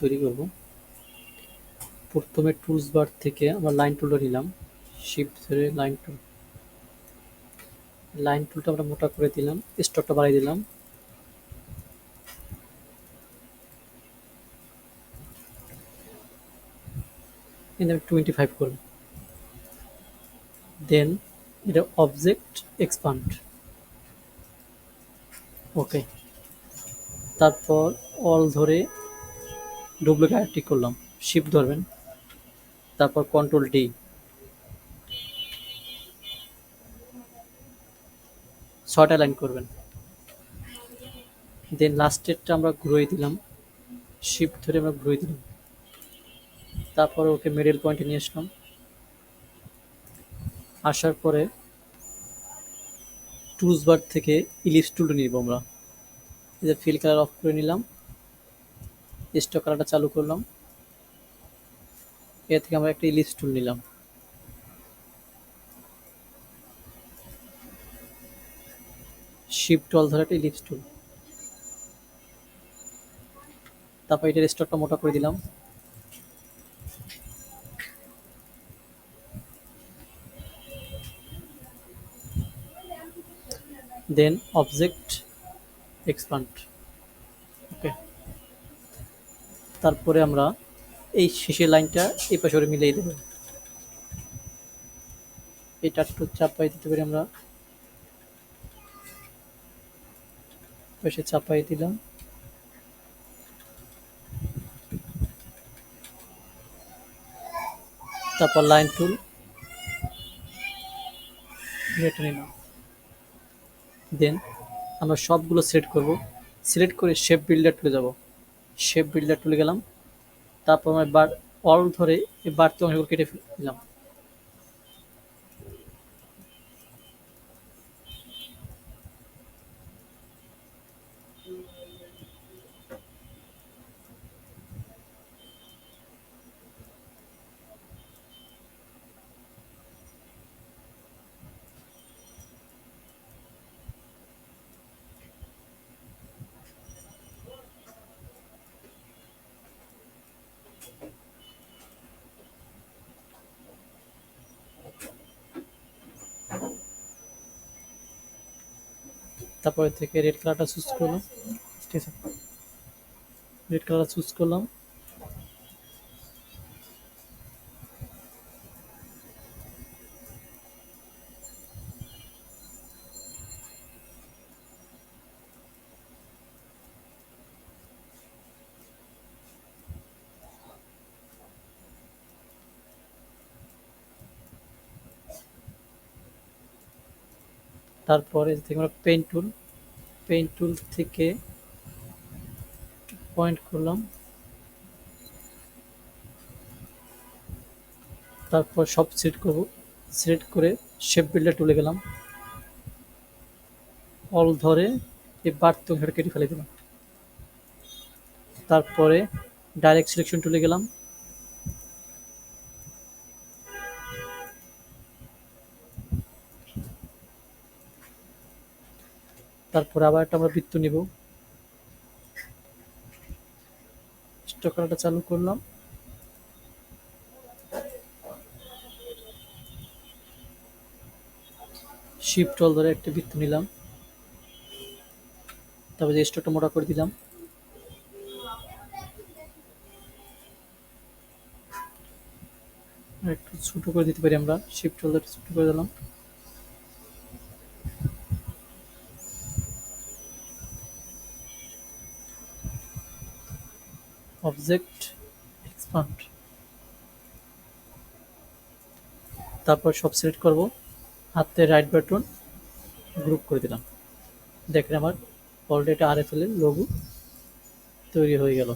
তৈরি করব। প্রথমে টুলস বার থেকে আমরা লাইন টুলটা নিলাম, শিফট ধরে লাইন টুলটা আমরা মোটা করে দিলাম, স্টকটা বাড়িয়ে দিলাম, এখানে 25 করব। দেন এটা অবজেক্ট এক্সপান্ড, ওকে। তারপর অল ধরে ডুপ্লিকেট ঠিক করলাম, শিফট ধরবেন, তারপর কন্ট্রোল ডি, 6টা লাইন করবেন। দেন লাস্টেরটা আমরা ঘুরিয়ে দিলাম, শিফট ধরে আমরা ঘুরিয়ে দিলাম, তারপর ওকে মিডল পয়েন্টে নিয়ে আসলাম। আসার পরে টুলস বার থেকে ইলিপস টুলটা নিব আমরা, এই যে ফিল কালার অফ করে নিলাম, স্টক কালারটা চালু করলাম, এর থেকে আমরা একটা ইলিপস টুল নিলাম, শিফট অল ধরে একটা ইলিপস টুল, তারপর এটার স্টকটা মোটা করে দিলাম, দেন অবজেক্ট এক্সপান্ড, ওকে। তারপরে আমরা এই শেষের লাইনটা এই পাশে করে মিলিয়ে দেব, এটা একটু চাপাই দিতে পারি আমরা, পাশে চাপাই দিলাম, তারপর লাইন টুল এটা নিলাম। দেন আমরা সবগুলো সিলেক্ট করব, সিলেক্ট করে শেপ বিল্ডার টুলে যাব, শেপ বিল্ডার টুলে গেলাম, তারপর আমরা বার অল ধরে এই বাড়তি অংশগুলো কেটে দিলাম। তারপরে থেকে রেড কালারটা চুজ করলাম, ঠিক আছে, রেড কালার চুজ করলাম, তারপরে থেকে আমরা পেইন্ট টুল থেকে পয়েন্ট করলাম, তারপর সব সিলেক্ট করব, সিলেক্ট করে শেপ বিল্ডার টুলে গেলাম, অল ধরে এই বাড়তি অংশটা কেটে ফেলে দিলাম, তারপরে ডাইরেক্ট সিলেকশন টুলে গেলাম, তারপরে আবার একটা আমরা বৃত্ত নিব, স্টক কালারটা চালু করলাম, শিফট অল ধরে একটা বৃত্ত নিলাম, তারপরে যে স্টকটা মোটা করে দিলাম, আর একটু ছোট করে দিতে পারি আমরা, শিফট অল ধরে ছোট করে দিলাম, অবজেক্ট এক্সপান্ড, তারপর সব সিলেক্ট করব, হাতে রাইট বাটন গ্রুপ করে দিলাম, দেখেন আমার অলরেডি RFL এর লোগো তৈরি হয়ে গেল।